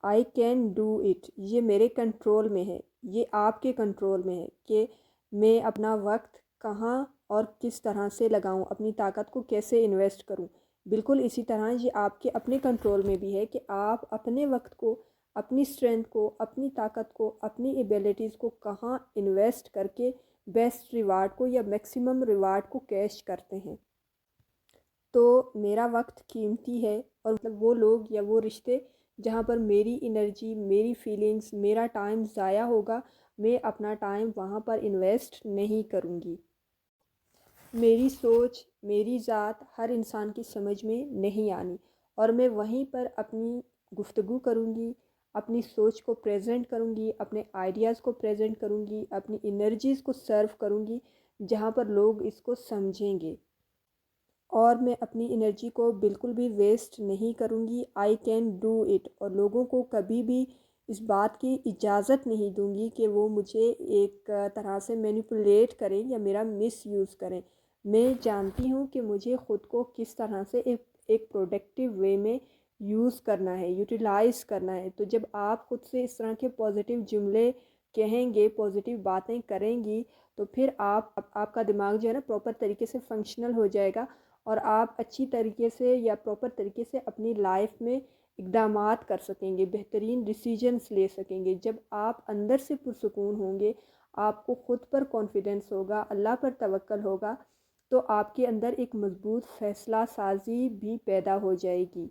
I can do it, یہ میرے control میں ہے، یہ آپ کے کنٹرول میں ہے کہ میں اپنا وقت کہاں اور کس طرح سے لگاؤں، اپنی طاقت کو کیسے انویسٹ کروں۔ بالکل اسی طرح یہ آپ کے اپنے کنٹرول میں بھی ہے کہ آپ اپنے وقت کو، اپنی اسٹرینتھ کو، اپنی طاقت کو، اپنی ایبیلٹیز کو کہاں انویسٹ کر کے بیسٹ ریوارڈ کو یا میکسیمم ریوارڈ کو کیش کرتے ہیں۔ تو میرا وقت قیمتی ہے، اور مطلب وہ لوگ یا وہ رشتے جہاں پر میری انرجی، میری فیلنگز، میرا ٹائم ضائع ہوگا، میں اپنا ٹائم وہاں پر انویسٹ نہیں کروں گی۔ میری سوچ، میری ذات ہر انسان کی سمجھ میں نہیں آنی، اور میں وہیں پر اپنی گفتگو کروں گی، اپنی سوچ کو پریزنٹ کروں گی، اپنے آئیڈیاز کو پریزنٹ کروں گی، اپنی انرجیز کو سرو کروں گی جہاں پر لوگ اس کو سمجھیں گے، اور میں اپنی انرجی کو بالکل بھی ویسٹ نہیں کروں گی۔ آئی کین ڈو اٹ، اور لوگوں کو کبھی بھی اس بات کی اجازت نہیں دوں گی کہ وہ مجھے ایک طرح سے مینیپولیٹ کریں یا میرا مس یوز کریں۔ میں جانتی ہوں کہ مجھے خود کو کس طرح سے ایک پروڈکٹیو وے میں یوز کرنا ہے، یوٹیلائز کرنا ہے۔ تو جب آپ خود سے اس طرح کے پازیٹیو جملے کہیں گے، پازیٹیو باتیں کریں گی، تو پھر آپ کا دماغ جو ہے نا پراپر طریقے سے فنکشنل ہو جائے گا، اور آپ اچھی طریقے سے یا پراپر طریقے سے اپنی لائف میں اقدامات کر سکیں گے، بہترین ڈیسیجنز لے سکیں گے۔ جب آپ اندر سے پرسکون ہوں گے، آپ کو خود پر کانفیڈنس ہوگا، اللہ پر توکل ہوگا، تو آپ کے اندر ایک مضبوط فیصلہ سازی بھی پیدا ہو جائے گی۔